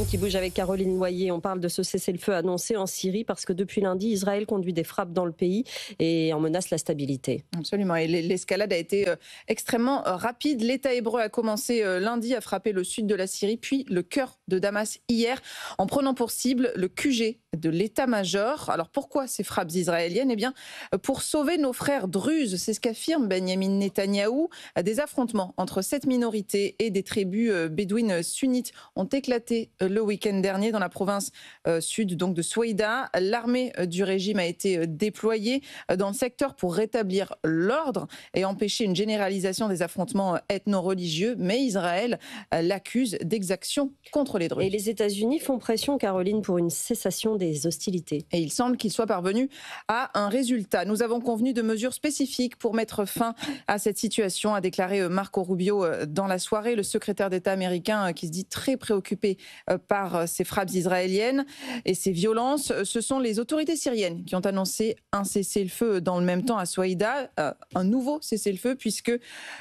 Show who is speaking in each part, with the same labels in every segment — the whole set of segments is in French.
Speaker 1: monde qui bouge avec Caroline Noyer. On parle de ce cessez-le-feu annoncé en Syrie parce que depuis lundi, Israël conduit des frappes dans le pays et en menace la stabilité.
Speaker 2: Absolument. Et l'escalade a été extrêmement rapide. L'État hébreu a commencé lundi à frapper le sud de la Syrie, puis le cœur de Damas hier, en prenant pour cible le QG de l'état-major. Alors pourquoi ces frappes israéliennes? Eh bien, pour sauver nos frères druzes, c'est ce qu'affirme Benyamin Netanyahou. Des affrontements entre cette minorité et des tribus bédouines sunnites ont éclaté le week-end dernier dans la province sud donc de Souaïda. L'armée du régime a été déployée dans le secteur pour rétablir l'ordre et empêcher une généralisation des affrontements ethno-religieux. Mais Israël l'accuse d'exactions contre les Druzes.
Speaker 1: Et les États-Unis font pression, Caroline, pour une cessation des hostilités.
Speaker 2: Et il semble qu'il soit parvenu à un résultat. Nous avons convenu de mesures spécifiques pour mettre fin à cette situation, a déclaré Marco Rubio dans la soirée. Le secrétaire d'État américain qui se dit très préoccupé par ces frappes israéliennes et ces violences. Ce sont les autorités syriennes qui ont annoncé un cessez-le-feu dans le même temps à Souaïda, un nouveau cessez-le-feu puisque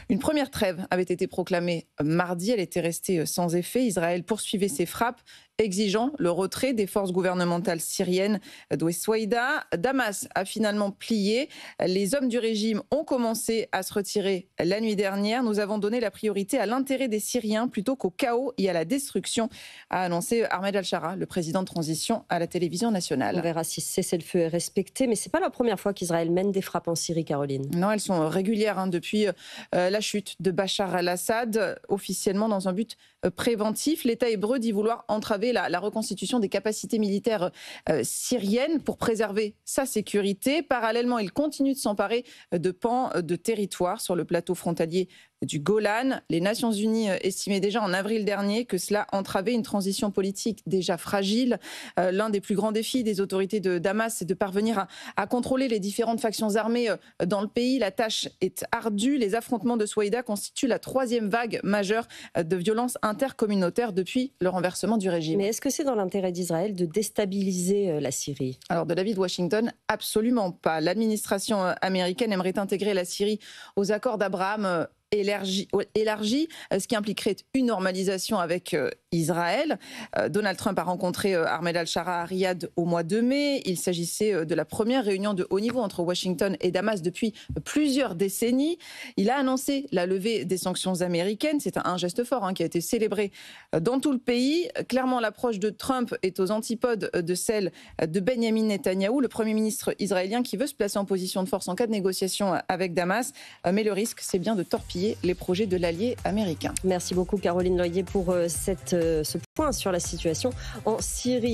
Speaker 2: une première trêve avait été proclamée mardi. Elle était restée sans effet. Israël poursuivait ses frappes, exigeant le retrait des forces gouvernementales syriennes d'Ouest Souaïda. Damas a finalement plié. Les hommes du régime ont commencé à se retirer la nuit dernière. Nous avons donné la priorité à l'intérêt des Syriens plutôt qu'au chaos et à la destruction, a annoncé Ahmed Al-Shara, le président de transition à la télévision nationale.
Speaker 1: On verra si ce cessez-le-feu est respecté, mais ce n'est pas la première fois qu'Israël mène des frappes en Syrie, Caroline.
Speaker 2: Non, elles sont régulières depuis la chute de Bachar al-Assad, officiellement dans un but préventif. L'État hébreu dit vouloir entraver la reconstitution des capacités militaires syriennes pour préserver sa sécurité. Parallèlement, il continue de s'emparer de pans de territoire sur le plateau frontalier du Golan. Les Nations Unies estimaient déjà en avril dernier que cela entravait une transition politique déjà fragile. L'un des plus grands défis des autorités de Damas, c'est de parvenir à contrôler les différentes factions armées dans le pays. La tâche est ardue. Les affrontements de Souaïda constituent la troisième vague majeure de violences intercommunautaires depuis le renversement du régime.
Speaker 1: Mais est-ce que c'est dans l'intérêt d'Israël de déstabiliser la Syrie?
Speaker 2: Alors de l'avis de Washington, absolument pas. L'administration américaine aimerait intégrer la Syrie aux accords d'Abraham élargi, ce qui impliquerait une normalisation avec Israël. Donald Trump a rencontré Ahmed Al-Shara à Riyad au mois de mai. Il s'agissait de la première réunion de haut niveau entre Washington et Damas depuis plusieurs décennies. Il a annoncé la levée des sanctions américaines. C'est un geste fort qui a été célébré dans tout le pays. Clairement, l'approche de Trump est aux antipodes de celle de Benyamin Netanyahou, le Premier ministre israélien qui veut se placer en position de force en cas de négociation avec Damas. Mais le risque, c'est bien de torpiller les projets de l'allié américain.
Speaker 1: Merci beaucoup Caroline Noyer pour ce point sur la situation en Syrie.